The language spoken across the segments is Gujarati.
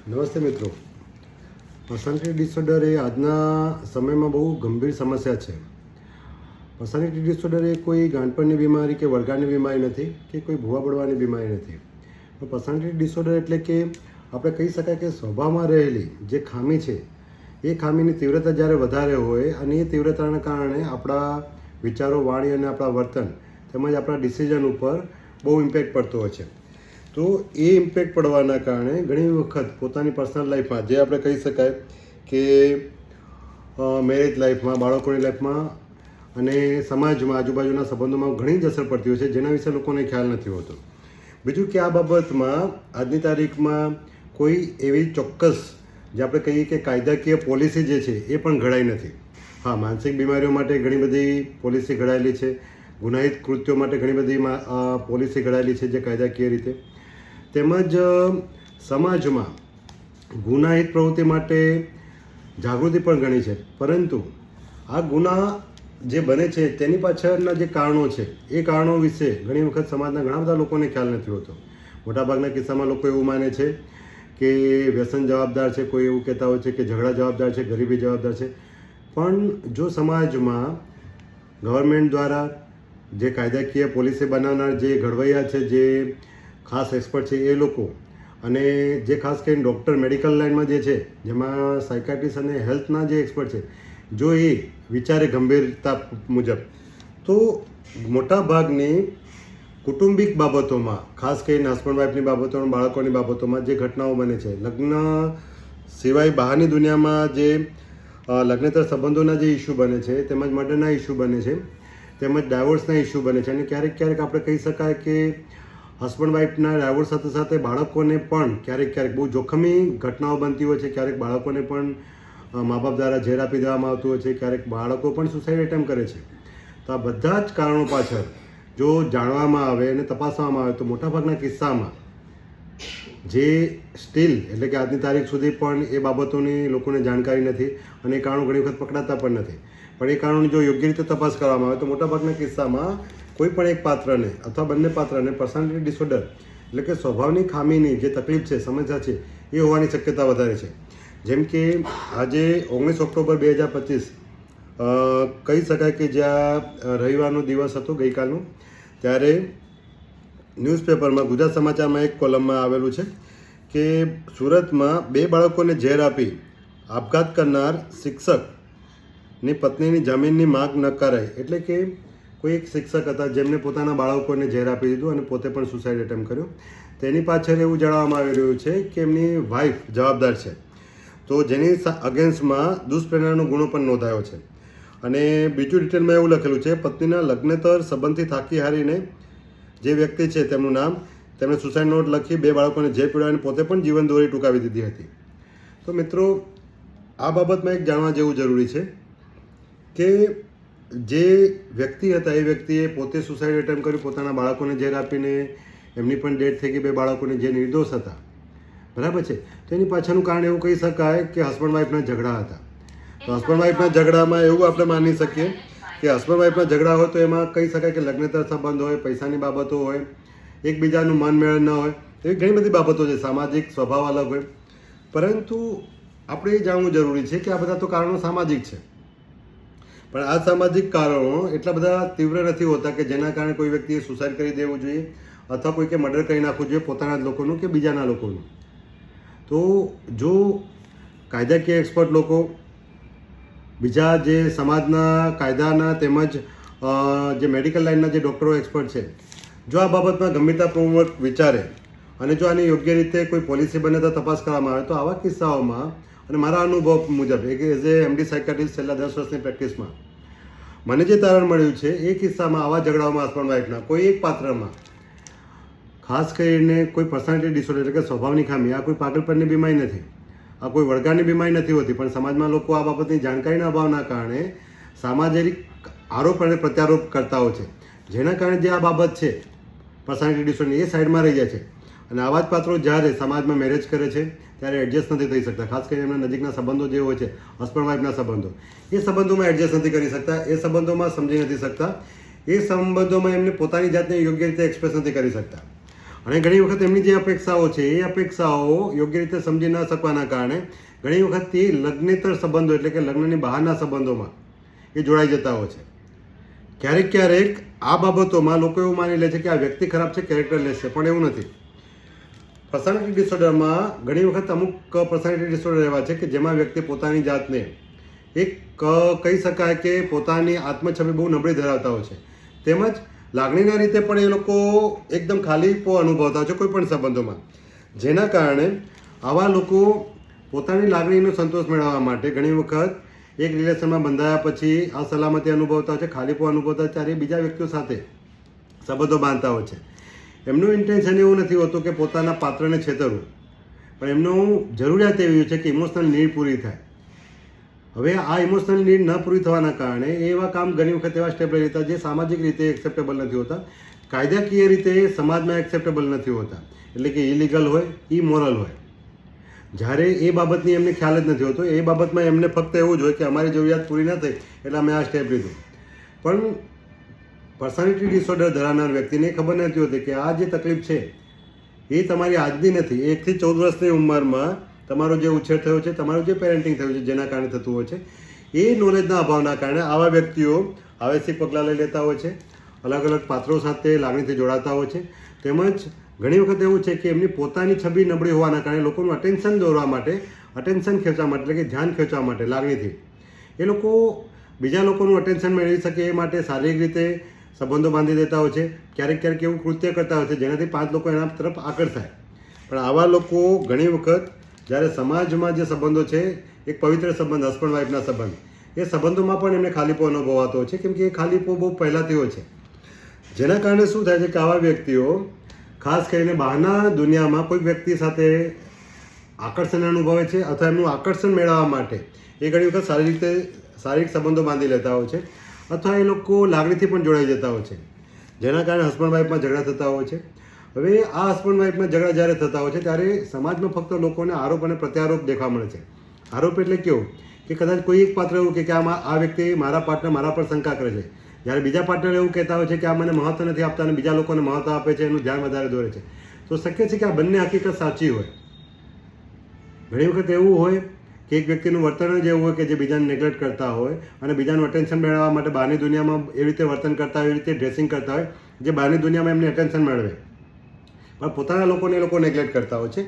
નમસ્તે મિત્રો. પર્સનાલિટી ડિસઓર્ડર એ આજના સમયમાં બહુ ગંભીર સમસ્યા છે. પર્સનાલિટી ડિસઓર્ડર એ કોઈ ગાંઠપણની બીમારી કે વળગાડની બીમારી નથી કે કોઈ ભૂવા પડવાની બીમારી નથી. તો પર્સનાલિટી ડિસઓર્ડર એટલે કે આપણે કહી શકાય કે સ્વભાવમાં રહેલી જે ખામી છે એ ખામીની તીવ્રતા જ્યારે વધારે હોય અને એ તીવ્રતાના કારણે આપણા વિચારો, વાણી અને આપણા વર્તન તેમજ આપણા ડિસિઝન ઉપર બહુ ઇમ્પેક્ટ પડતો હોય છે. તો એ ઇમ્પેક્ટ પડવાના કારણે ઘણી વખત પોતાની પર્સનલ લાઈફમાં, જે આપણે કહી શકાય કે મેરેજ લાઈફમાં, બાળકોની લાઈફમાં અને સમાજમાં, આજુબાજુના સંબંધોમાં ઘણી જ અસર પડતી હોય છે, જેના વિશે લોકોને ખ્યાલ નથી હોતો. બીજું કે આ બાબતમાં આજની તારીખમાં કોઈ એવી ચોક્કસ જે આપણે કહીએ કે કાયદાકીય પોલિસી જે છે એ પણ ઘડાઈ નથી. હા, માનસિક બીમારીઓ માટે ઘણી બધી પોલિસી ઘડાયેલી છે, ગુનાહિત કૃત્યો માટે ઘણી બધી પોલિસી ઘડાયેલી છે જે કાયદાકીય રીતે, તેમજ સમાજમાં ગુનાહિત પ્રવૃત્તિ માટે જાગૃતિ પણ ઘણી છે. પરંતુ આ ગુના જે બને છે તેની પાછળના જે કારણો છે એ કારણો વિશે ઘણી વખત સમાજના ઘણા બધા લોકોને ખ્યાલ નથી હોતો. મોટાભાગના કિસ્સામાં લોકો એવું માને છે કે વ્યસન જવાબદાર છે, કોઈ એવું કહેતા હોય છે કે ઝઘડા જવાબદાર છે, ગરીબી જવાબદાર છે. પણ જો સમાજમાં ગવર્મેન્ટ દ્વારા જે કાયદાકીય પોલિસી બનાવનાર જે ઘડવૈયા છે, જે ખાસ એક્સપર્ટ છે એ લોકો, અને જે ખાસ કરીને ડૉક્ટર મેડિકલ લાઇનમાં જે છે, જેમાં સાયકાટ્રિસ્ટ અને હેલ્થના જે એક્સપર્ટ છે, જો એ વિચારે ગંભીરતા મુજબ, તો મોટાભાગની કુટુંબિક બાબતોમાં, ખાસ કરીને હસબન્ડ વાઈફની બાબતોમાં, બાળકોની બાબતોમાં જે ઘટનાઓ બને છે, લગ્ન સિવાય બહારની દુનિયામાં જે લગ્નેતર સંબંધોના જે ઇસ્યુ બને છે, તેમજ મર્ડરના ઇસ્યુ બને છે, તેમજ ડાયવોર્સના ઇસ્યુ બને છે, અને ક્યારેક ક્યારેક આપણે કહી શકાય કે હસબન્ડ વાઈફના ડાયવોર્સ સાથે સાથે બાળકોને પણ ક્યારેક બહુ જોખમી ઘટનાઓ બનતી હોય છે. ક્યારેક બાળકોને પણ મા બાપ દ્વારા ઝેર આપી દેવામાં આવતું હોય છે, ક્યારેક બાળકો પણ સુસાઇડ એટેમ્પ કરે છે. તો આ બધા જ કારણો પાછળ જો જાણવામાં આવે અને તપાસવામાં આવે તો મોટાભાગના કિસ્સામાં જે સ્ટીલ એટલે કે આજની તારીખ સુધી પણ એ બાબતોની લોકોને જાણકારી નથી અને એ કારણો ઘણી વખત પકડાતા પણ નથી. પણ એ કારણોની જો યોગ્ય રીતે તપાસ કરવામાં આવે તો મોટાભાગના કિસ્સામાં કોઈ પણ એક પાત્રને અથવા બંને પાત્રને પર્સનાલિટી ડિસઓર્ડર એટલે કે સ્વભાવની ખામીની જે તકલીફ છે, સમસ્યા છે, એ હોવાની શક્યતા વધારે છે. જેમ કે આજે 19 ઓક્ટોબર 2025 કહી શકાય કે જ્યાં રવિવારનો દિવસ હતો ગઈકાલનો, ત્યારે ન્યૂઝપેપરમાં, ગુજરાત સમાચારમાં એક કોલમમાં આવેલું છે કે સુરતમાં 2 બાળકોને ઝેર આપી આપઘાત કરનાર શિક્ષકની પત્નીની જામીનની માંગ નકારાઈ. એટલે કે કોઈ એક શિક્ષક હતા જેમને પોતાના બાળકોને ઝેર આપી દીધું અને પોતે પણ સુસાઇડ એટેમ્પ કર્યો. તેની પાછળ એવું જણાવવામાં આવી રહ્યું છે કે એમની વાઈફ જવાબદાર છે, તો જેની અગેન્સ્ટમાં દુષ્પ્રેરણાનો ગુનો પણ નોંધાયો છે. અને બીજું ડિટેલમાં એવું લખેલું છે, પત્નીના લગ્નેતર સંબંધથી થાકી હારીને જે વ્યક્તિ છે તેમનું નામ, તેમણે સુસાઇડ નોટ લખી 2 બાળકોને ઝેર પીવડાવીને પોતે પણ જીવન દોરી ટૂંકાવી દીધી હતી. તો મિત્રો, આ બાબતમાં એક જાણવા જેવું જરૂરી છે કે જે વ્યક્તિ હતા એ વ્યક્તિએ પોતે સુસાઇડ એટેમ્પ કર્યું, પોતાના બાળકોને ઝેર આપીને એમની પણ ડેથ થઈ ગઈ, 2 બાળકોને જે નિર્દોષ હતા, બરાબર છે. તો એની પાછળનું કારણ એવું કહી શકાય કે હસબન્ડ વાઈફના ઝઘડા હતા. તો હસબન્ડ વાઈફના ઝઘડામાં એવું આપણે માની શકીએ કે હસબન્ડ વાઈફના ઝઘડા હોય તો એમાં કહી શકાય કે લગ્નેતર સંબંધ હોય, પૈસાની બાબતો હોય, એકબીજાનું મન મેળ ન હોય, એવી ઘણી બધી બાબતો છે, સામાજિક સ્વભાવ અલગ હોય. પરંતુ આપણે એ જાણવું જરૂરી છે કે આ બધા તો કારણો સામાજિક છે, પણ આ સામાજિક કારણો એટલા બધા તીવ્ર નથી હોતા કે જેના કારણે કોઈ વ્યક્તિએ સુસાઇડ કરી દેવું જોઈએ અથવા કોઈ કે મર્ડર કરી નાખવું જોઈએ, પોતાના જ લોકોનું કે બીજાના લોકોનું. તો જો કાયદાકીય એક્સપર્ટ લોકો, બીજા જે સમાજના કાયદાના તેમજ જે મેડિકલ લાઇનના જે ડૉક્ટરો એક્સપર્ટ છે, જો આ બાબતમાં ગંભીરતાપૂર્વક વિચારે અને જો આની યોગ્ય રીતે કોઈ પોલિસી બને તો તપાસ કરવામાં આવે તો આવા કિસ્સાઓમાં, અને મારા અનુભવ મુજબ એક એઝ એ એમડી સાયકાટ્રિસ્ટ છેલ્લા 10 વર્ષની પ્રેક્ટિસમાં મને જે તારણ મળ્યું છે, એ કિસ્સામાં આવા ઝઘડાઓમાં હસબન્ડ વાઈફના કોઈ એક પાત્રમાં, ખાસ કરીને કોઈ પર્સનાલિટી ડિસઓર્ડર એટલે કે સ્વભાવની ખામી, આ કોઈ પાગલપણની બીમારી નથી, આ કોઈ વળગાડની બીમારી નથી હોતી, પણ સમાજમાં લોકો આ બાબતની જાણકારીના અભાવના કારણે સામાજિક આરોપ અને પ્રત્યારોપ કરતા હોય છે, જેના કારણે જે આ બાબત છે પર્સનાલિટી ડિસઓર્ડર એ સાઈડમાં રહી જાય છે. અને આવા જ પાત્રો જ્યારે સમાજમાં મેરેજ કરે છે ત્યારે એડજસ્ટ નથી થઈ શકતા. ખાસ કરીને એમના નજીકના સંબંધો જે હોય છે, હસબન્ડ વાઈફના સંબંધો, એ સંબંધોમાં એડજસ્ટ નથી કરી શકતા, એ સંબંધોમાં સમજી નથી શકતા, એ સંબંધોમાં એમને પોતાની જાતને યોગ્ય રીતે એક્સપ્રેસ નથી કરી શકતા. અને ઘણી વખત એમની જે અપેક્ષાઓ છે એ અપેક્ષાઓ યોગ્ય રીતે સમજી ન શકવાના કારણે ઘણી વખત તે લગ્નેતર સંબંધો એટલે કે લગ્નની બહારના સંબંધોમાં એ જોડાઈ જતા હોય છે. ક્યારેક ક્યારેક આ બાબતોમાં લોકો એવું માની લે છે કે આ વ્યક્તિ ખરાબ છે, કેરેક્ટરલેસ છે, પણ એવું નથી. પર્સનાલિટી ડિસઓર્ડરમાં ઘણી વખત અમુક પર્સનાલિટી ડિસઓર્ડર એવા છે કે જેમાં વ્યક્તિ પોતાની જાતને એક કહી શકાય કે પોતાની આત્મછબી બહુ નબળી ધરાવતા હોય છે, તેમજ લાગણીના રીતે પણ એ લોકો એકદમ ખાલીપો અનુભવતા હોય છે કોઈ પણ સંબંધોમાં. જેના કારણે આવા લોકો પોતાની લાગણીનો સંતોષ મેળવવા માટે ઘણી વખત એક રિલેશનમાં બંધાયા પછી અસલામતી અનુભવતા હોય છે, ખાલીપો અનુભવતા હોય ત્યારે બીજા વ્યક્તિઓ સાથે સંબંધો બાંધતા હોય છે. એમનું ઇન્ટેન્શન એવું નથી હોતું કે પોતાના પાત્રને છેતરવું, પણ એમનું જરૂરિયાત એવી છે કે ઇમોશનલ નીડ પૂરી થાય. હવે આ ઇમોશનલ નીડ ન પૂરી થવાના કારણે એવા કામ ઘણી વખત એવા સ્ટેપ લઈ લેતા જે સામાજિક રીતે એક્સેપ્ટેબલ નથી હોતા, કાયદાકીય રીતે સમાજમાં એક્સેપ્ટેબલ નથી હોતા, એટલે કે ઇલીગલ હોય, ઇમોરલ હોય. જ્યારે એ બાબતની એમને ખ્યાલ જ નથી હોતો, એ બાબતમાં એમને ફક્ત એવું જ હોય કે અમારી જરૂરિયાત પૂરી ન થઈ એટલે અમે આ સ્ટેપ લીધું. પણ પર્સનાલિટી ડિસઓર્ડર ધરાવનાર વ્યક્તિને ખબર નથી હોતી કે આ જે તકલીફ છે એ તમારી આજની નથી, 1 થી 14 વર્ષની ઉંમરમાં તમારો જે ઉછેર થયો છે, તમારું જે પેરેન્ટિંગ થયું છે જેના કારણે થતું હોય છે, એ નોલેજના અભાવના કારણે આવા વ્યક્તિઓ આવેશિક પગલાં લઈ લેતા હોય છે, અલગ અલગ પાત્રો સાથે લાગણીથી જોડાતા હોય છે. તેમજ ઘણી વખત એવું છે કે એમની પોતાની છબી નબળી હોવાના કારણે લોકોનું અટેન્શન દોરવા માટે, અટેન્શન ખેંચવા માટે, એટલે કે ધ્યાન ખેંચવા માટે લાગણીથી એ લોકો બીજા લોકોનું અટેન્શન મેળવી શકે એ માટે શારીરિક રીતે સંબંધો બાંધી દેતા હોય છે. ક્યારેક ક્યારેક એવું કૃત્ય કરતા હોય છે જેનાથી 5 લોકો એના તરફ આકર્ષાય. પણ આવા લોકો ઘણી વખત જ્યારે સમાજમાં જે સંબંધો છે, એક પવિત્ર સંબંધ, હસબન્ડ વાઈફના સંબંધ, એ સંબંધોમાં પણ એમને ખાલીપો અનુભવાતો હોય છે, કેમ કે એ ખાલીપો બહુ પહેલાંથી હોય છે. જેના કારણે શું થાય છે કે આવા વ્યક્તિઓ ખાસ કરીને બહારના દુનિયામાં કોઈ વ્યક્તિ સાથે આકર્ષણ અનુભવે છે અથવા એમનું આકર્ષણ મેળવવા માટે એ ઘણી વખત શારીરિક સંબંધો બાંધી લેતા હોય છે, અથવા એ લોકો લાગણીથી પણ જોડાઈ જતા હોય છે, જેના કારણે હસબન્ડ વાઈફમાં ઝઘડા થતા હોય છે. હવે આ હસબન્ડ વાઈફમાં ઝઘડા જ્યારે થતા હોય છે ત્યારે સમાજમાં ફક્ત લોકોને આરોપ અને પ્રત્યારોપ દેખવા મળે છે. આરોપ એટલે કેવું કે કદાચ કોઈ એક પાત્ર એવું કે આ વ્યક્તિ મારા પાર્ટનર મારા પર શંકા કરે છે, જ્યારે બીજા પાર્ટનર એવું કહેતા હોય છે કે આ મને મહત્વ નથી આપતા અને બીજા લોકોને મહત્વ આપે છે, એનું ધ્યાન વધારે દોરે છે. તો શક્ય છે કે આ બંને હકીકત સાચી હોય. ઘણી વખત એવું હોય કે એક વ્યક્તિનું વર્તન જ એવું હોય કે જે બીજાને નેગ્લેક્ટ કરતા હોય અને બીજાનું અટેન્શન મેળવવા માટે બહારની દુનિયામાં એવી રીતે વર્તન કરતા હોય, એવી રીતે ડ્રેસિંગ કરતા હોય જે બહારની દુનિયામાં એમને અટેન્શન મેળવે, પણ પોતાના લોકોને એ લોકો નેગ્લેક્ટ કરતા હોય છે,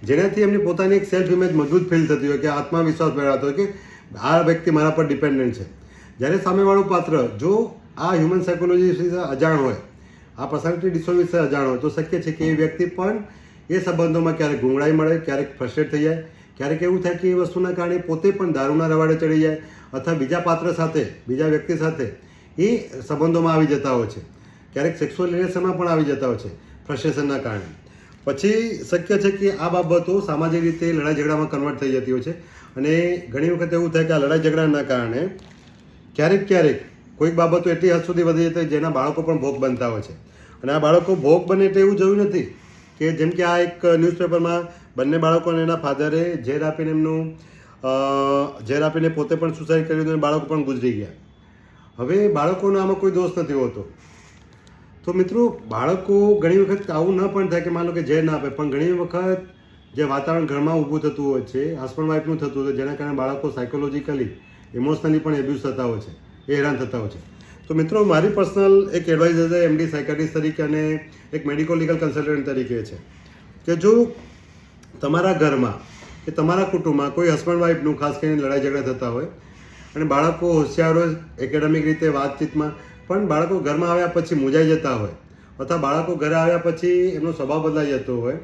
જેનાથી એમની પોતાની એક સેલ્ફ ઇમેજ મજબૂત ફીલ થતી હોય કે આત્મવિશ્વાસ મેળવતો હોય કે આ વ્યક્તિ મારા પર ડિપેન્ડન્ટ છે. જ્યારે સામેવાળું પાત્ર જો આ હ્યુમન સાયકોલોજી વિશે અજાણ હોય, આ પર્સનાલિટી ડિસઓર્ડર વિશે અજાણ હોય, તો શક્ય છે કે એ વ્યક્તિ પણ એ સંબંધોમાં ક્યારેક ગુંગળાઈ મળે, ક્યારેક ફ્રસ્ટ્રેટ થઈ જાય, ક્યારેક એવું થાય કે એ વસ્તુના કારણે પોતે પણ દારૂના રવાડે ચડી જાય અથવા બીજા પાત્ર સાથે, બીજા વ્યક્તિ સાથે એ સંબંધોમાં આવી જતા હોય છે, ક્યારેક સેક્સ્યુઅલ રિલેશનમાં પણ આવી જતા હોય છે ફ્રસ્ટ્રેશનના કારણે. પછી શક્ય છે કે આ બાબતો સામાજિક રીતે લડાઈ ઝઘડામાં કન્વર્ટ થઈ જતી હોય છે અને ઘણી વખત એવું થાય કે આ લડાઈ ઝઘડાના કારણે ક્યારેક કોઈક બાબતો એટલી હદ સુધી વધી જતી જેના બાળકો પણ ભોગ બનતા હોય છે. અને આ બાળકો ભોગ બને એટલે એવું જોયું નથી કે જેમ કે આ એક ન્યૂઝપેપરમાં બંને બાળકોને એના ફાધરે ઝેર આપીને પોતે પણ સુસાઇડ કર્યું અને બાળકો પણ ગુજરી ગયા. હવે બાળકોનો આમાં કોઈ દોષ નથી હોતો. તો મિત્રો, બાળકો ઘણી વખત આવું ન પણ થાય કે માનો કે ઝેર ના આપે, પણ ઘણી વખત જે વાતાવરણ ઘરમાં ઊભું થતું હોય છે, હસબન્ડ વાઈફનું થતું હોય છે, જેના કારણે બાળકો સાયકોલોજીકલી, ઇમોશનલી પણ એબ્યુઝ થતા હોય છે, એ હેરાન થતા હોય છે. તો મિત્રો, મારી પર્સનલ એક એડવાઇઝર છે MD સાયકાટ્રિસ્ટ તરીકે અને એક મેડિકો લીગલ કન્સલ્ટન્ટ તરીકે છે કે જો તમારા ઘરમાં કે તમારા કુટુંબમાં કોઈ હસબન્ડ વાઈફનું ખાસ કરીને લડાઈ ઝઘડા થતા હોય અને બાળકો હોશિયાર હોય એકેડેમિક રીતે વાતચીતમાં, પણ બાળકો ઘરમાં આવ્યા પછી મૂંઝાઈ જતા હોય અથવા બાળકો ઘરે આવ્યા પછી એમનો સ્વભાવ બદલાઈ જતો હોય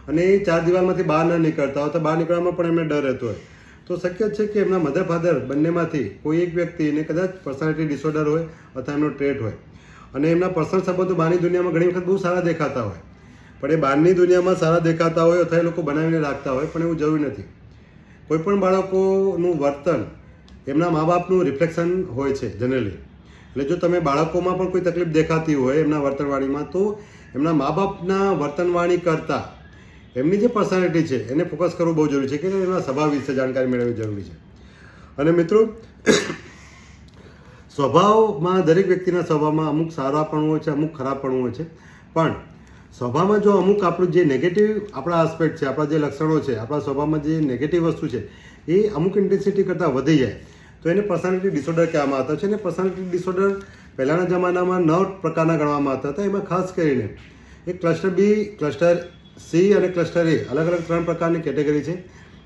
અને એ 4 દિવાલમાંથી બહાર ન નીકળતા હોય તો બહાર નીકળવામાં પણ એમને ડર રહેતો હોય, તો શક્ય છે કે એમના મધર ફાધર બંનેમાંથી કોઈ એક વ્યક્તિને કદાચ પર્સનાલિટી ડિસઓર્ડર હોય અથવા એમનો ટ્રેટ હોય અને એમના પર્સનલ સંબંધો બહારની દુનિયામાં ઘણી વખત બહુ સારા દેખાતા હોય, પણ એ બહારની દુનિયામાં સારા દેખાતા હોય અથવા એ લોકો બનાવીને રાખતા હોય, પણ એવું જરૂરી નથી. કોઈ પણ બાળકોનું વર્તન એમના મા બાપનું રિફ્લેક્શન હોય છે જનરલી. એટલે જો તમે બાળકોમાં પણ કોઈ તકલીફ દેખાતી હોય એમના વર્તનવાણીમાં, તો એમના મા બાપના વર્તનવાણી કરતાં એમની જે પર્સનાલિટી છે એને ફોકસ કરવું બહુ જરૂરી છે કે એમના સ્વભાવ વિશે જાણકારી મેળવવી જરૂરી છે. અને મિત્રો, સ્વભાવમાં દરેક વ્યક્તિના સ્વભાવમાં અમુક સારા પણ હોય છે, અમુક ખરાબ પણ હોય છે, પણ સ્વભાવમાં જો અમુક આપણું જે નેગેટિવ આપણા આસ્પેક્ટ છે, આપણા જે લક્ષણો છે, આપણા સ્વભાવમાં જે નેગેટિવ વસ્તુ છે એ અમુક ઇન્ટેન્સિટી કરતાં વધી જાય તો એને પર્સનાલિટી ડિસઓર્ડર કહેવામાં આવતા છે. અને પર્સનાલિટી ડિસઓર્ડર પહેલાંના જમાનામાં 9 પ્રકારના ગણવામાં આવતા હતા. એમાં ખાસ કરીને એક ક્લસ્ટર બી, ક્લસ્ટર સી અને ક્લસ્ટર એ અલગ અલગ 3 પ્રકારની કેટેગરી છે.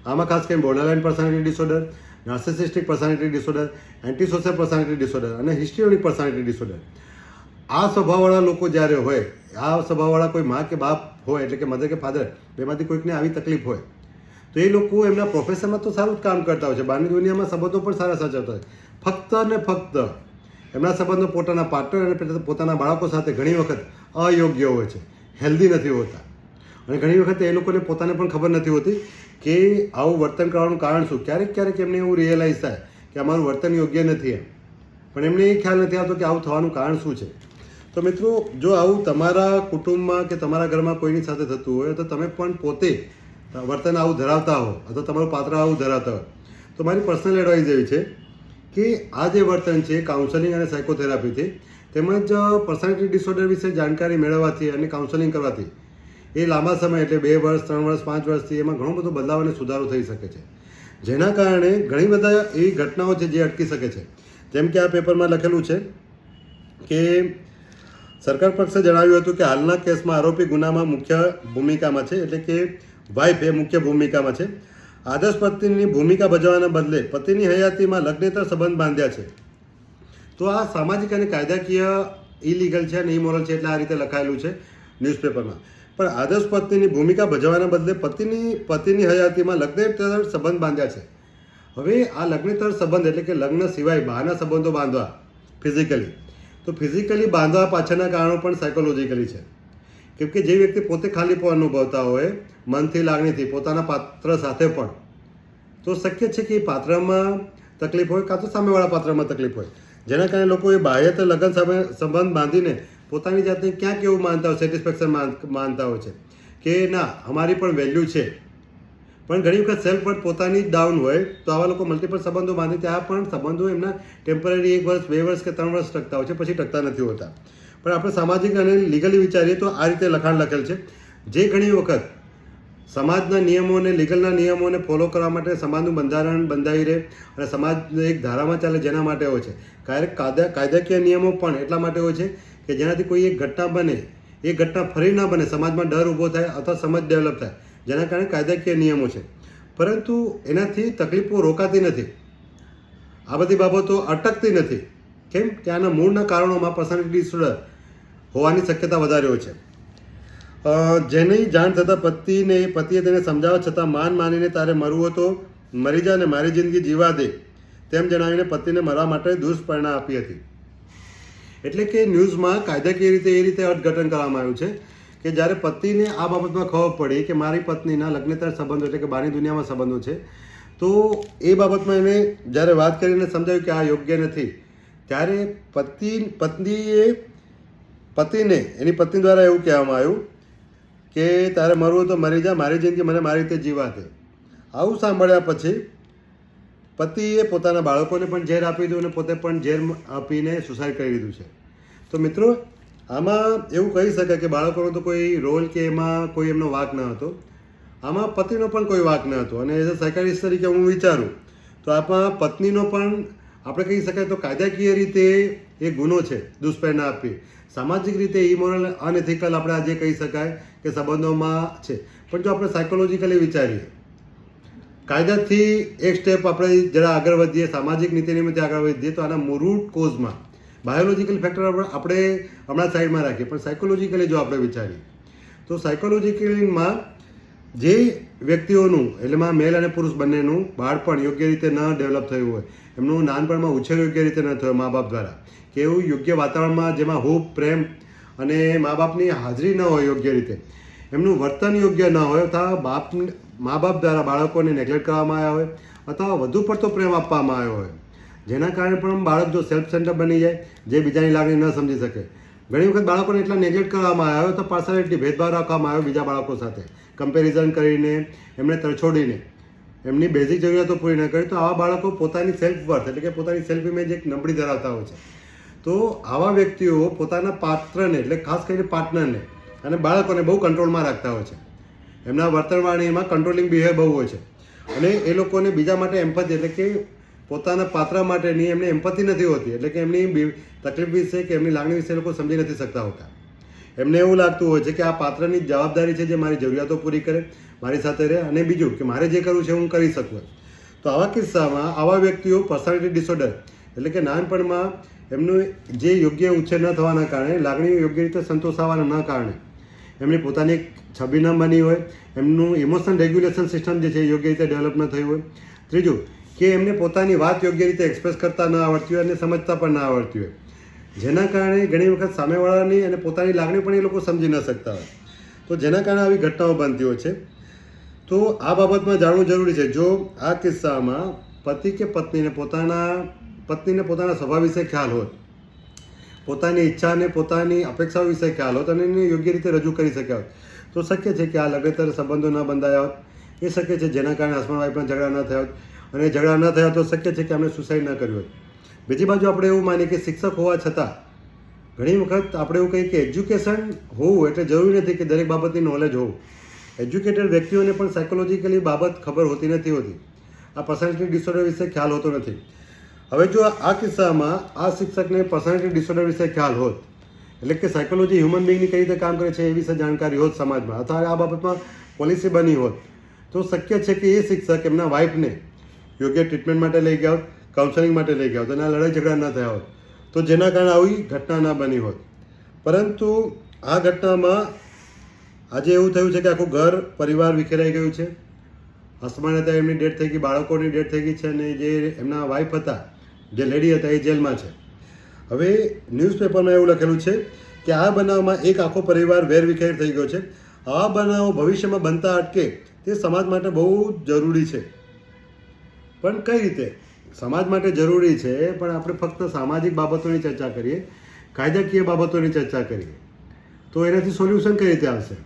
આમાં ખાસ કરીને borderline personality disorder, narcissistic personality disorder, anti social personality disorder અને હિસ્ટ્રીઓનિક પર્સનાલિટી ડિસઓર્ડર. આ સ્વભાવવાળા લોકો જ્યારે હોય, આ સ્વભાવવાળા કોઈ મા કે બાપ હોય, એટલે કે મધર કે ફાધર, બેમાંથી કોઈકને આવી તકલીફ હોય તો એ લોકો એમના પ્રોફેશનમાં તો સારું જ કામ કરતા હોય છે, બહારની દુનિયામાં સંબંધો પણ સારા સાચવતા હોય. ફક્ત ને ફક્ત એમના સંબંધો પોતાના પાર્ટનર અને પોતાના બાળકો સાથે ઘણી વખત અયોગ્ય હોય છે, હેલ્ધી નથી હોતા. અને ઘણી વખત એ લોકોને પોતાને પણ ખબર નથી હોતી કે આવું વર્તન કરવાનું કારણ શું. ક્યારેક એમને એવું રિયલાઇઝ થાય કે અમારું વર્તન યોગ્ય નથી એમ, પણ એમને એ ખ્યાલ નથી આવતો કે આવું થવાનું કારણ શું છે. તો મિત્રો, જો આવું તમારા કુટુંબમાં કે તમારા ઘરમાં કોઈની સાથે થતું હોય તો તમે પણ પોતે વર્તન આવું ધરાવતા હો અથવા તમારું પાત્ર આવું ધરાવતા હોય તો મારી પર્સનલ એડવાઇસ એવી છે કે આ જે વર્તન છે કાઉન્સેલિંગ અને સાયકોથેરાપીથી તેમજ પર્સનાલિટી ડિસઓર્ડર વિશે જાણકારી મેળવવાથી અને કાઉન્સેલિંગ કરવાથી એ લાંબા સમય એટલે 2 વર્ષ, 3 વર્ષ, 5 વર્ષથી એમાં ઘણો બધો બદલાવ અને સુધારો થઈ શકે છે. જેના કારણે ઘણી બધા એવી ઘટનાઓ છે જે અટકી શકે છે. જેમ કે આ પેપરમાં લખેલું છે કે સરકાર પક્ષે જણાવ્યું હતું કે હાલના કેસમાં આરોપી ગુનામાં મુખ્ય ભૂમિકામાં છે, એટલે કે વાઇફ એ મુખ્ય ભૂમિકામાં છે. આદર્શ પત્નીની ભૂમિકા ભજવવાના બદલે પતિની હયાતીમાં લગ્નેતર સંબંધ બાંધ્યા છે. તો આ સામાજિક અને કાયદાકીય ઇલીગલ છે અને ઇમોરલ છે, એટલે આ રીતે લખાયેલું છે ન્યૂઝપેપરમાં. પણ આદર્શ પત્નીની ભૂમિકા ભજવવાના બદલે પતિની હયાતીમાં લગ્નેતર સંબંધ બાંધ્યા છે. હવે આ લગ્નેતર સંબંધ એટલે કે લગ્ન સિવાય બહારના સંબંધો બાંધવા ફિઝિકલી, તો ફિઝિકલી બાંધવા પાછળના કારણો પણ સાયકોલોજીકલી છે. કેમ કે જે વ્યક્તિ પોતે ખાલીપો અનુભવતા હોય મનથી, લાગણીથી પોતાના પાત્ર સાથે પણ, તો શક્ય છે કે એ પાત્રમાં તકલીફ હોય કાં તો સામેવાળા પાત્રમાં તકલીફ હોય, જેના કારણે લોકો એ બાહ્યતર લગ્ન સંબંધ બાંધીને પોતાની જાતને ક્યાંક એવું માનતા હોય, સેટિસ્ફેક્શન માનતા હોય છે કે ના અમારી પણ વેલ્યુ છે. પણ ઘણી વખત સેલ્ફ વર્થ પોતાની જ ડાઉન હોય તો આવા લોકો મલ્ટિપલ સંબંધો બાંધે ત્યાં પણ સંબંધો એમના ટેમ્પરરી 1 વર્ષ, 2 વર્ષ કે 3 વર્ષ ટકતા હોય છે, પછી ટકતા નથી હોતા. પણ આપણે સામાજિક અને લીગલી વિચારીએ તો આ રીતે લખાણ લખેલ છે, જે ઘણી વખત સમાજના નિયમોને, લીગલના નિયમોને ફોલો કરવા માટે સમાજનું બંધારણ બંધાઈ રહે અને સમાજ એક ધારામાં ચાલે જેના માટે હોય છે. ક્યારેક કાયદાકીય નિયમો પણ એટલા માટે હોય છે કે જેનાથી કોઈ એક ઘટના બને, એ ઘટના ફરી ના બને, સમાજમાં ડર ઊભો થાય અથવા સમજ ડેવલપ થાય, જેના કારણે કાયદાકીય નિયમો છે. પરંતુ એનાથી તકલીફો રોકાતી નથી, આ બધી બાબતો અટકતી નથી. કેમ? ત્યાંના મૂળના કારણોમાં પર્સનાલિટી ડિસઓર્ડર હોવાની શક્યતા વધારે હોય છે. જેની જાણ થતાં પતિએ તેને સમજાવવા છતાં માનીને તારે મરવું તો મરી જા ને મારી જિંદગી જીવા દે તેમ જણાવીને પતિને મરવા માટે દુષ્પ્રેરણા આપી હતી. એટલે કે ન્યૂઝમાં કાયદાકીય રીતે એ રીતે અર્થઘટન કરવામાં આવ્યું છે કે જ્યારે પતિને આ બાબતમાં ખબર પડી કે મારી પત્નીના લગ્નેતર સંબંધો એટલે કે બહારની દુનિયામાં સંબંધો છે, તો એ બાબતમાં એને જ્યારે વાત કરીને સમજાવ્યું કે આ યોગ્ય નથી, ત્યારે પતિને એની પત્ની દ્વારા એવું કહેવામાં આવ્યું કે તારે મરવું તો મરી જા, મારી જિંદગી મને મારી રીતે જીવા દે. આવું સાંભળ્યા પછી પતિએ પોતાના બાળકોને પણ ઝેર આપી દીધું અને પોતે પણ ઝેર આપીને સુસાઇડ કરી દીધું છે. તો મિત્રો, આમાં એવું કહી શકાય કે બાળકોનો તો કોઈ રોલ કે એમાં કોઈ એમનો વાંક ન હતો, આમાં પતિનો પણ કોઈ વાંક ન હતો. અને એઝ અ સાયકાઇટ્રિસ્ટ તરીકે હું વિચારું તો આમાં પત્નીનો પણ આપણે કહી શકાય તો કાયદાકીય રીતે એ ગુનો છે દુષ્પ્રેરણા આપવી. સામાજિક રીતે ઇમોરલ, અનએથિકલ આપણે આજે કહી શકાય કે સંબંધોમાં છે. પણ જો આપણે સાયકોલોજીકલી વિચારીએ, કાયદાથી એક સ્ટેપ આપણે જરા આગળ વધીએ, સામાજિક નીતિ નિયમથી આગળ વધીએ, તો આના રૂટ કોઝમાં બાયોલોજીકલ ફેક્ટર આપણે હમણાં સાઈડમાં રાખીએ, પણ સાયકોલોજીકલી જો આપણે વિચારીએ તો સાયકોલોજીકલીમાં જે વ્યક્તિઓનું એટલે મેલ અને પુરુષ બંનેનું બાળપણ યોગ્ય રીતે ન ડેવલપ થયું હોય, એમનું નાનપણમાં ઉછેર યોગ્ય રીતે ન થયો મા બાપ દ્વારા, કે એવું યોગ્ય વાતાવરણમાં જેમાં હૂબ, પ્રેમ અને મા બાપની હાજરી ન હોય યોગ્ય રીતે, એમનું વર્તન યોગ્ય ન હોય અથવા મા બાપ દ્વારા બાળકોને નેગ્લેક્ટ કરવામાં આવ્યા હોય અથવા વધુ પડતો પ્રેમ આપવામાં આવ્યો હોય, જેના કારણે પણ બાળક જો સેલ્ફ સેન્ટર બની જાય, જે બીજાની લાગણી ન સમજી શકે. ઘણી વખત બાળકોને એટલા નેગ્લેક્ટ કરવામાં આવ્યો તો પાર્સનાલિટી ભેદભાવ રાખવામાં આવ્યો બીજા બાળકો સાથે, કમ્પેરિઝન કરીને, એમને તરછોડીને, એમની બેઝિક જરૂરિયાતો પૂરી ન કરી, તો આવા બાળકો પોતાની સેલ્ફ વર્થ એટલે કે પોતાની સેલ્ફ ઇમેજ એક નબળી ધરાવતા હોય છે. તો આવા વ્યક્તિઓ પોતાના પાત્રને એટલે ખાસ કરીને પાર્ટનરને અને બાળકોને બહુ કંટ્રોલમાં રાખતા હોય છે. એમના વર્તનવાણીમાં કંટ્રોલિંગ બિહેવિયર બહુ હોય છે અને એ લોકોને બીજા માટે એમ્પથી એટલે કે પોતાના પાત્ર માટેની એમને એમ્પથી નથી હોતી, એટલે કે એમની તકલીફ વિશે કે એમની લાગણી વિશે એ લોકો સમજી નથી શકતા હોતા. એમને એવું લાગતું હોય છે કે આ પાત્રની જવાબદારી છે જે મારી જરૂરિયાતો પૂરી કરે, મારી સાથે રહે અને બીજું કે મારે જે કરવું છે હું કરી શકું. તો આવા કિસ્સામાં આવા વ્યક્તિઓ પર્સનાલિટી ડિસઓર્ડર એટલે કે નાનપણમાં એમનું જે યોગ્ય ઉછેર ન થવાના કારણે, લાગણીઓ યોગ્ય રીતે સંતોષાવાના ન કારણે એમની પોતાની છબી ન બની હોય, એમનું ઇમોશનલ રેગ્યુલેશન સિસ્ટમ જે છે એ યોગ્ય રીતે ડેવલપ ન થયું હોય. ત્રીજું કે એમને પોતાની વાત યોગ્ય રીતે એક્સપ્રેસ કરતા ન આવડતી હોય અને સમજતા પણ ન આવડતી હોય, જેના કારણે ઘણી વખત સામેવાળાની અને પોતાની લાગણી પણ એ લોકો સમજી ન શકતા હોય. તો જેના કારણે આવી ઘટનાઓ બનતી હોય છે. તો આ બાબતમાં જાણવું જરૂરી છે. જો આ કિસ્સામાં પતિ કે પત્નીને પોતાના સ્વભાવ વિશે ખ્યાલ હોત, પોતાની ઈચ્છા અને પોતાની અપેક્ષાઓ વિશે ખ્યાલ હોત અને એને યોગ્ય રીતે રજૂ કરી શક્યા હોત, તો શક્ય છે કે આ લગ્નેતર સંબંધો ન બંધાયા હોત. એ શક્ય છે જેના કારણે હસબન્ડ વાઈફના ઝઘડા ન થયા હોત, અને ઝઘડા ન થયા તો શક્ય છે કે આપણે સુસાઇડ ન કર્યું હોત. બીજી બાજુ આપણે એવું માનીએ કે શિક્ષક હોવા છતાં ઘણી વખત આપણે એવું કહીએ કે એજ્યુકેશન હોવું એટલે જરૂરી નથી કે દરેક બાબતની નોલેજ હોવું. એજ્યુકેટેડ વ્યક્તિઓને પણ સાયકોલોજીકલી બાબત ખબર હોતી નથી હોતી. આ પર્સનાલિટી ડિસઓર્ડર વિશે ખ્યાલ હોતો નથી. હવે જો આ કિસ્સામાં આ શિક્ષકને પર્સનાલિટી ડિસઓર્ડર વિશે ખ્યાલ હોત, એટલે કે સાયકોલોજી હ્યુમન બિંગની કઈ રીતે કામ કરે છે એ વિશે જાણકારી હોત સમાજમાં, અથવા આ બાબતમાં પોલિસી બની હોત, તો શક્ય છે કે એ શિક્ષક એમના વાઇફને યોગ્ય ટ્રીટમેન્ટ માટે લઈ ગયા હોત, કાઉન્સેલિંગ માટે લઈ ગયા હોત અને આ લડાઈ ઝઘડા ન થયા હોત, તો જેના કારણે આવી ઘટના ન બની હોત. પરંતુ આ ઘટનામાં આજે એવું થયું છે કે આખું ઘર પરિવાર વિખેરાઈ ગયું છે. હસબન્ડ હતા એમની ડેથ થઈ ગઈ, બાળકોની ડેથ થઈ ગઈ છે અને જે એમના વાઇફ હતા, જે લેડી હતા, એ જેલમાં છે. હવે ન્યૂઝપેપરમાં એવું લખેલું છે કે આ બનાવમાં એક આખો પરિવાર વેરવિખેર થઈ ગયો છે. આવા બનાવો ભવિષ્યમાં બનતા અટકે તે સમાજ માટે બહુ જરૂરી છે. પણ કઈ રીતે સમાજ માટે જરૂરી છે? પણ આપણે ફક્ત સામાજિક બાબતોની ચર્ચા કરીએ, કાયદાકીય બાબતોની ચર્ચા કરીએ, તો એનાથી સોલ્યુશન કઈ રીતે આવશે?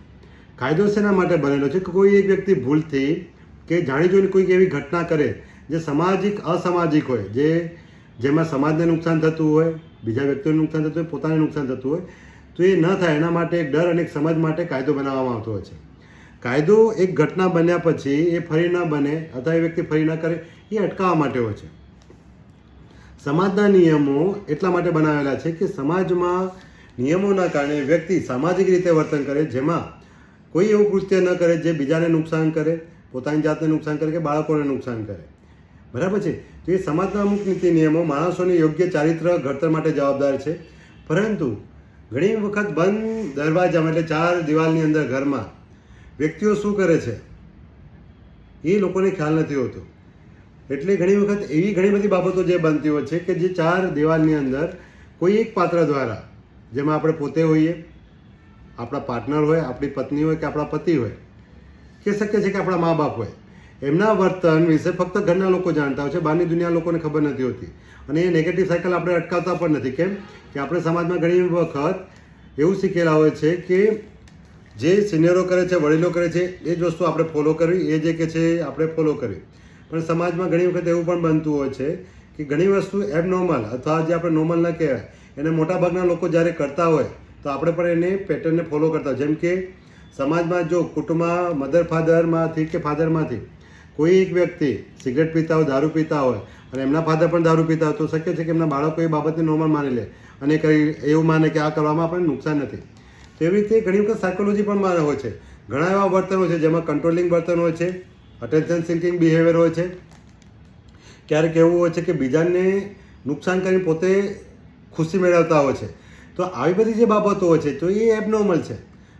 કાયદો શેના માટે બનેલો છે કે કોઈ એક વ્યક્તિ ભૂલથી કે જાણી જોઈને કોઈક એવી ઘટના કરે જે અસામાજિક હોય, જેમાં સમાજને નુકસાન થતું હોય, બીજા વ્યક્તિઓને નુકસાન થતું હોય, પોતાને નુકસાન થતું હોય, તો એ ન થાય એના માટે એક ડર અને એક સમજ માટે કાયદો બનાવવામાં આવતો હોય છે. કાયદો એક ઘટના બન્યા પછી એ ફરી ન બને અથવા એ વ્યક્તિ ફરી ન કરે એ અટકાવવા માટે હોય છે. સમાજના નિયમો એટલા માટે બનાવેલા છે કે સમાજમાં નિયમોના કારણે વ્યક્તિ સામાજિક રીતે વર્તન કરે, જેમાં કોઈ એવું કૃત્ય ન કરે જે બીજાને નુકસાન કરે, પોતાની જાતને નુકસાન કરે કે બાળકોને નુકસાન કરે. બરાબર છે? તો એ સમાજના અમુક નીતિ નિયમો માણસોને યોગ્ય ચારિત્ર ઘડતર માટે જવાબદાર છે. પરંતુ ઘણી વખત બંધ દરવાજામાં એટલે 4 દિવાલની અંદર ઘરમાં વ્યક્તિઓ શું કરે છે એ લોકોને ખ્યાલ નથી હોતો. એટલે ઘણી વખત એવી ઘણી બધી બાબતો જે બનતી હોય છે કે જે 4 દિવાલની અંદર કોઈ એક પાત્ર દ્વારા, જેમાં આપણે પોતે હોઈએ, આપણા પાર્ટનર હોય, આપણી પત્ની હોય કે આપણા પતિ હોય, કે શક્ય છે કે આપણા મા બાપ હોય, એમના વર્તન વિશે ફક્ત ઘરના લોકો જાણતા હોય છે, બહારની દુનિયા લોકોને ખબર નથી હોતી. અને એ નેગેટિવ સાયકલ આપણે અટકાવતા પણ નથી. કેમ કે આપણે સમાજમાં ઘણી વખત એવું શીખેલા હોય છે કે જે સિનિયરો કરે છે, વડીલો કરે છે, એ જ વસ્તુ આપણે ફોલો કરવી, એ જે કે છે આપણે ફોલો કરવી. પણ સમાજમાં ઘણી વખત એવું પણ બનતું હોય છે કે ઘણી વસ્તુ એબનોર્મલ અથવા જે આપણે નોર્મલ ન કહેવાય એને મોટાભાગના લોકો જ્યારે કરતા હોય તો આપણે પણ એને પેટર્નને ફોલો કરતા. જેમ કે સમાજમાં જો કુટુંબમાં મધર ફાધરમાંથી કે ફાધરમાંથી કોઈ એક વ્યક્તિ સિગરેટ પીતા હોય, દારૂ પીતા હોય અને એમના ફાધર પણ દારૂ પીતા હોય, તો શક્ય છે કે એમના બાળકો એ બાબતને નોર્મલ માની લે અને એવું માને કે આ કરવામાં આપણને નુકસાન નથી. તેવી રીતે ઘણી વખત સાયકોલોજી પણ માને હોય છે. ઘણા એવા વર્તનો છે જેમાં કંટ્રોલિંગ વર્તન હોય છે, અટેન્શન સિંકિંગ બિહેવિયર હોય છે, ક્યારેક એવું હોય છે કે બીજાને નુકસાન કરીને પોતે ખુશી મેળવતા હોય છે. તો આવી બધી જે બાબતો હોય છે તો એ એબનોર્મલ છે.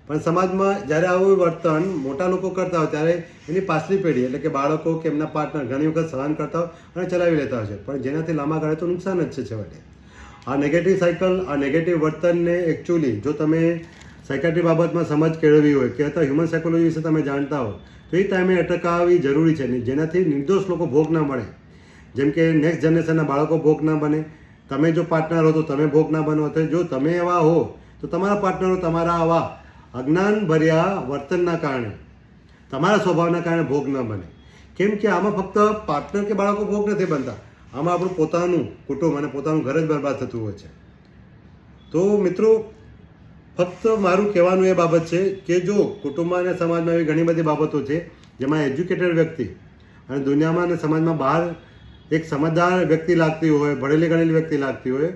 પણ સમાજમાં જ્યારે આવું વર્તન મોટા લોકો કરતા હોય ત્યારે એની પાછલી પેઢી એટલે કે બાળકો કે એમના પાર્ટનર ઘણી વખત સહન કરતા હોય અને ચલાવી લેતા હોય છે, પણ જેનાથી લાંબા ગાળે તો નુકસાન જ છે છેવટે. આ નેગેટિવ સાયકલ, આ નેગેટિવ વર્તનને એકચ્યુઅલી જો તમે સાયકાટ્રી બાબતમાં સમજ કેળવી હોય કે અથવા હ્યુમન સાયકોલોજી વિશે તમે જાણતા હો તો એ ટાઈમે અટકાવવી જરૂરી છે, જેનાથી નિર્દોષ લોકો ભોગ ન મળે. જેમ કે નેક્સ્ટ જનરેશનના બાળકો ભોગ ન બને. તમે જો પાર્ટનર હો તો તમે ભોગ ના બનો, અથવા જો તમે એવા હો તો તમારા પાર્ટનરો તમારા આવા અજ્ઞાનભર્યા વર્તનના કારણે, તમારા સ્વભાવના કારણે ભોગ ન બને. કેમ કે આમાં ફક્ત પાર્ટનર કે બાળકો ભોગ નથી બનતા, આમાં આપણું પોતાનું કુટુંબ અને પોતાનું ઘર જ બરબાદ થતું હોય છે. તો મિત્રો, ફક્ત મારું કહેવાનું એ બાબત છે કે જો કુટુંબમાં અને સમાજમાં એવી ઘણી બધી બાબતો છે જેમાં એજ્યુકેટેડ વ્યક્તિ અને દુનિયામાં અને સમાજમાં બહાર એક સમજદાર વ્યક્તિ લાગતી હોય, ભણેલી ગણેલી વ્યક્તિ લાગતી હોય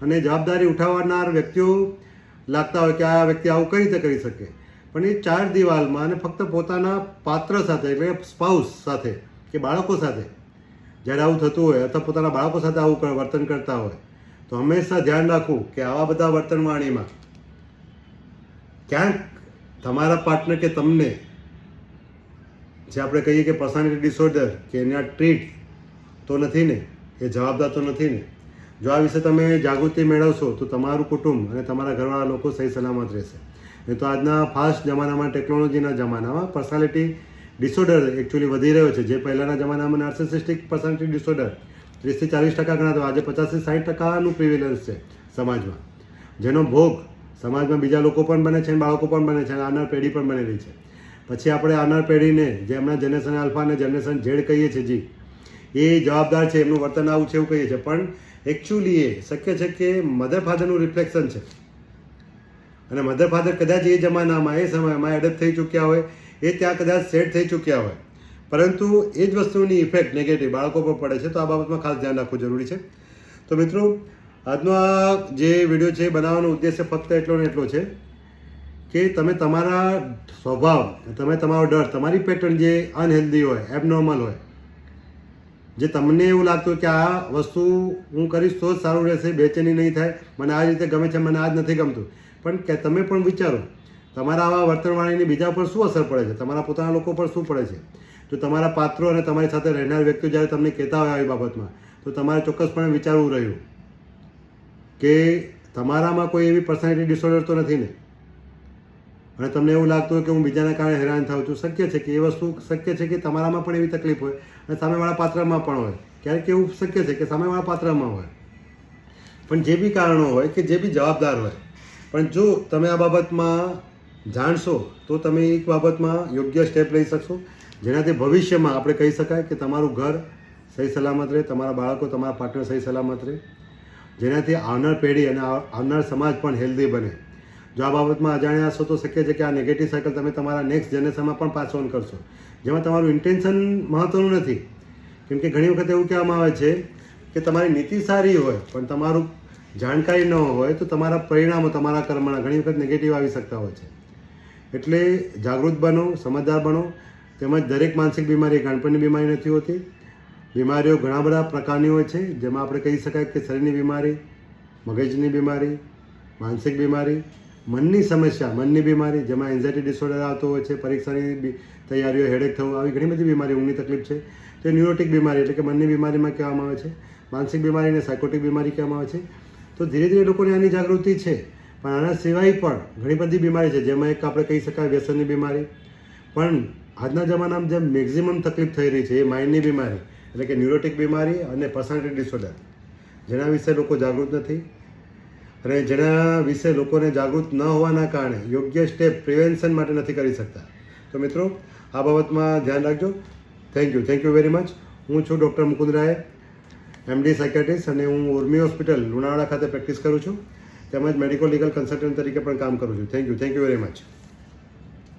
અને જવાબદારી ઉઠાવનાર વ્યક્તિઓ લાગતા હોય કે આ વ્યક્તિ આવું કઈ રીતે કરી શકે, પણ એ ચાર દિવાલમાં અને ફક્ત પોતાના પાત્ર સાથે એટલે સ્પાઉસ સાથે કે બાળકો સાથે જ્યારે આવું થતું હોય અથવા પોતાના બાળકો સાથે આવું વર્તન કરતા હોય તો હંમેશા ધ્યાન રાખવું કે આવા બધા વર્તનવાણીમાં ક્યાંક તમારા પાર્ટનર કે તમને જે આપણે કહીએ કે પર્સનાલિટી ડિસઓર્ડર કે એના ટ્રીટ તો નથી ને, એ જવાબદાર તો નથી ને. જો આ વિશે તમે જાગૃતિ મેળવશો તો તમારું કુટુંબ અને તમારા ઘરવાળા લોકો સહી સલામત રહેશે. નહીં તો આજના ફાસ્ટ જમાનામાં, ટેકનોલોજીના જમાનામાં પર્સનાલિટી ડિસઓર્ડર એકચ્યુઅલી વધી રહ્યો છે. જે પહેલાંના જમાનામાં નાર્સિસિસ્ટિક પર્સનાલિટી ડિસઓર્ડર 30-40% ગણાતો, આજે 50-60%નું પ્રિવેલન્સ છે સમાજમાં, જેનો ભોગ સમાજમાં બીજા લોકો પણ બને છે અને બાળકો પણ બને છે અને આવનાર પેઢી પણ બનેલી છે. પછી આપણે આવનાર પેઢીને જે હમણાં જનરેશન આલ્ફા અને જનરેશન ઝેડ કહીએ છીએ, જી એ જવાબદાર છે, એમનું વર્તન આવું છે એવું કહીએ છીએ, પણ એકચ્યુઅલી એ શક્ય છે કે મધર ફાધરનું રિફ્લેક્શન છે અને મધર ફાધર કદાચ એ જમાનામાં એ સમયમાં એડપ્ટ થઈ ચૂક્યા હોય, એ ત્યાં કદાચ સેટ થઈ ચૂક્યા હોય, પરંતુ એ જ વસ્તુની ઇફેક્ટ નેગેટિવ બાળકો પર પડે છે. તો આ બાબતમાં ખાસ ધ્યાન રાખવું જરૂરી છે. તો મિત્રો, આજનો આ જે વિડીયો છે બનાવવાનો ઉદ્દેશ્ય ફક્ત એટલો ને એટલો છે કે તમે તમારા સ્વભાવ, તમે તમારો ડર, તમારી પેટર્ન જે અનહેલ્ધી હોય, એબનોર્મલ હોય, જે તમને એવું લાગતું કે આ વસ્તુ હું કરીશ તો જ સારું રહેશે, બેચેની નહીં થાય, મને આ રીતે ગમે છે, મને આ જ નથી ગમતું, પણ કે તમે પણ વિચારો તમારા આવા વર્તનવાણીની બીજા પર શું અસર પડે છે, તમારા પોતાના લોકો પર શું પડે છે. જો તમારા પાત્રો અને તમારી સાથે રહેનાર વ્યક્તિઓ જ્યારે તમને કહેતા હોય આવી બાબતમાં, તો તમારે ચોક્કસપણે વિચારવું રહ્યું કે તમારામાં કોઈ એવી પર્સનાલિટી ડિસઓર્ડર તો નથી ને, અને તમને એવું લાગતું હોય કે હું બીજાના કારણે હેરાન થાઉં છું. શક્ય છે કે એ વસ્તુ શક્ય છે કે તમારામાં પણ એવી તકલીફ હોય અને સામેવાળા પાત્રમાં પણ હોય. ક્યારેક એવું શક્ય છે કે સામેવાળા પાત્રમાં હોય. પણ જે બી કારણો હોય કે જે બી જવાબદાર હોય, પણ જો તમે આ બાબતમાં જાણશો તો તમે એક બાબતમાં યોગ્ય સ્ટેપ લઈ શકશો, જેનાથી ભવિષ્યમાં આપણે કહી શકાય કે તમારું ઘર સહી સલામત રહે, તમારા બાળકો, તમારા પાર્ટનર સહી સલામત રહે, જેનાથી આવનાર પેઢી અને આવનાર સમાજ પણ હેલ્ધી બને. જો આ બાબતમાં અજાણ્યા હશો તો શક્ય છે કે આ નેગેટિવ સાયકલ તમે તમારા નેક્સ્ટ જનરેશનમાં પણ પાસ ઓન કરશો, જેમાં તમારું ઇન્ટેન્શન મહત્ત્વનું નથી. કેમ કે ઘણી વખત એવું કહેવામાં આવે છે કે તમારી નીતિ સારી હોય પણ તમારું જાણકારી ન હોય તો તમારા પરિણામો, તમારા કર્મના ઘણી વખત નેગેટિવ આવી શકતા હોય છે. એટલે જાગૃત બનો, સમજદાર બનો. તેમજ દરેક માનસિક બીમારી ગાંઠપણની બીમારી નથી હોતી. બીમારીઓ ઘણા બધા પ્રકારની હોય છે, જેમાં આપણે કહી શકાય કે શરીરની બીમારી, મગજની બીમારી, માનસિક બીમારી, મનની સમસ્યા, મનની બીમારી, જેમાં એન્ઝાયટી ડિસઓર્ડર આવતો હોય છે, પરીક્ષાની તૈયારીઓ, હેડેક થવું, આવી ઘણી બધી બીમારી, ઊંઘની તકલીફ છે. તો ન્યુરોટિક બીમારી એટલે કે મનની બીમારીમાં કહેવામાં આવે છે. માનસિક બીમારીને સાયકોટિક બીમારી કહેવામાં આવે છે. તો ધીરે ધીરે લોકોને આની જાગૃતિ છે, પણ આના સિવાય પણ ઘણી બધી બીમારી છે, જેમાં એક આપણે કહી શકાય વ્યસનની બીમારી. પણ આજના જમાનામાં જે મેક્ઝિમમ તકલીફ થઈ રહી છે એ માઇન્ડની બીમારી એટલે કે ન્યુરોટિક બીમારી અને પર્સનાલિટી ડિસઓર્ડર, જેના વિશે લોકો જાગૃત નથી અને જેના વિશે લોકોને જાગૃત ન હોવાના કારણે યોગ્ય સ્ટેપ પ્રિવેન્શન માટે નથી કરી શકતા. તો મિત્રો, આ બાબતમાં ધ્યાન રાખજો. Thank you very much. હું છું ડૉક્ટર મુકુંદ રાય, MD સાયકેટ્રિસ્ટ, અને હું ઉર્મી હોસ્પિટલ લુણાવાડા ખાતે પ્રેક્ટિસ કરું છું, તેમજ મેડિકો લીગલ કન્સલ્ટન્ટ તરીકે પણ કામ કરું છું. Thank you very much.